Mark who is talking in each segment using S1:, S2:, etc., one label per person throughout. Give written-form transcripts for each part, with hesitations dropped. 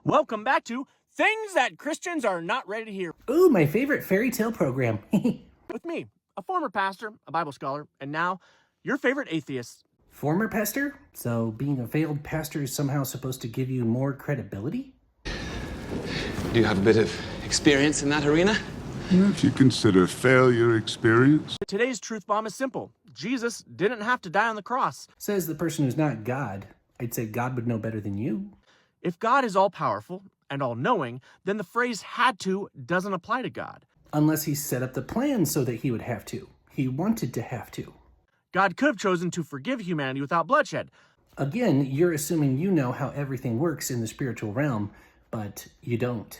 S1: Welcome back to Things That Christians Are Not Ready to Hear
S2: Ooh, my favorite fairy tale program.
S1: with me, a former pastor, a Bible scholar, and now your favorite atheist.
S2: Former pastor? So being a failed pastor is somehow supposed to give you more credibility?
S3: Do you have a bit of experience in that arena?
S4: If you consider failure experience.
S1: Today's truth bomb is simple. Jesus didn't have to die on the cross.
S2: Says the person who's not God. I'd say God would know better than you.
S1: If God is all-powerful and all-knowing, then the phrase had to doesn't apply to God.
S2: Unless he set up the plan so that he would have to. He wanted to have to.
S1: God could have chosen to forgive humanity without bloodshed.
S2: Again, you're assuming you know how everything works in the spiritual realm, but you don't.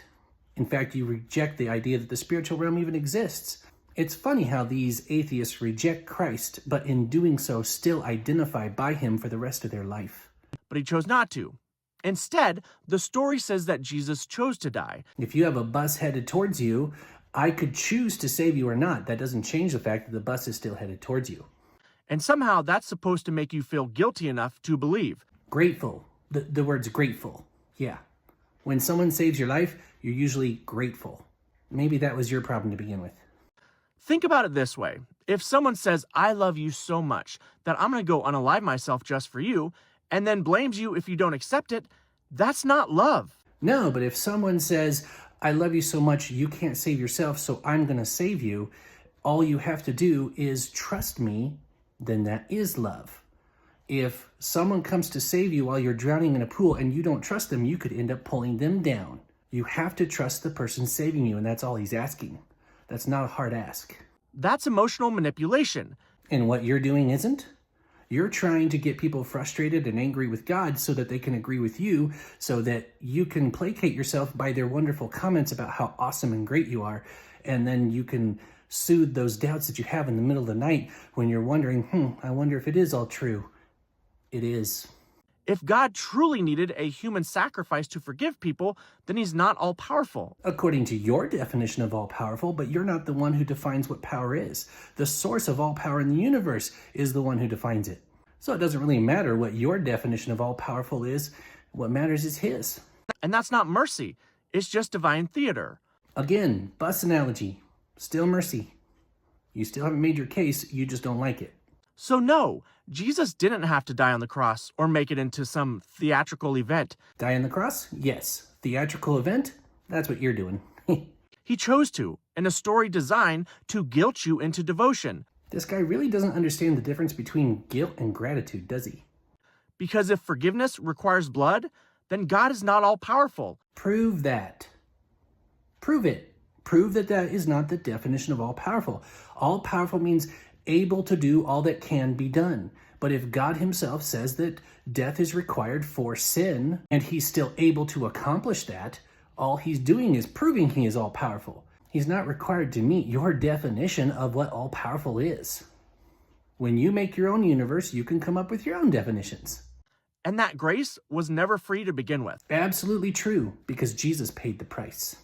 S2: In fact, you reject the idea that the spiritual realm even exists. It's funny how these atheists reject Christ, but in doing so still identify by him for the rest of their life.
S1: But he chose not to. Instead, the story says that Jesus chose to die.
S2: If you have a bus headed towards you, I could choose to save you or not. That doesn't change the fact that the bus is still headed towards you.
S1: And somehow that's supposed to make you feel guilty enough to believe.
S2: Grateful. The word's grateful. Yeah. When someone saves your life, you're usually grateful. Maybe that was your problem to begin with.
S1: Think about it this way. If someone says, I love you so much that I'm going to go unalive myself just for you, and then blames you if you don't accept it, that's not love.
S2: No, but if someone says, I love you so much you can't save yourself, so I'm going to save you, all you have to do is trust me, then that is love. If someone comes to save you while you're drowning in a pool and you don't trust them, you could end up pulling them down. You have to trust the person saving you, and that's all he's asking. That's not a hard ask.
S1: That's emotional manipulation.
S2: And what you're doing isn't? You're trying to get people frustrated and angry with God so that they can agree with you, so that you can placate yourself by their wonderful comments about how awesome and great you are, and then you can soothe those doubts that you have in the middle of the night when you're wondering, I wonder if it is all true. It is.
S1: If God truly needed a human sacrifice to forgive people, then he's not all-powerful.
S2: According to your definition of all-powerful, but you're not the one who defines what power is. The source of all power in the universe is the one who defines it. So it doesn't really matter what your definition of all-powerful is. What matters is his.
S1: And that's not mercy. It's just divine theater.
S2: Again, bus analogy. Still mercy. You still haven't made your case, you just don't like it.
S1: So no, Jesus didn't have to die on the cross or make it into some theatrical event.
S2: Die on the cross? Yes. Theatrical event? That's what you're doing.
S1: He chose to, in a story designed to guilt you into devotion.
S2: This guy really doesn't understand the difference between guilt and gratitude, does he?
S1: Because if forgiveness requires blood, then God is not all-powerful.
S2: Prove that. Prove it. Prove that that is not the definition of all-powerful. All-powerful means able to do all that can be done. But if God himself says that death is required for sin, and he's still able to accomplish that, all he's doing is proving he is all-powerful. He's not required to meet your definition of what all-powerful is. When you make your own universe, you can come up with your own definitions.
S1: And that grace was never free to begin with.
S2: Absolutely true, because Jesus paid the price.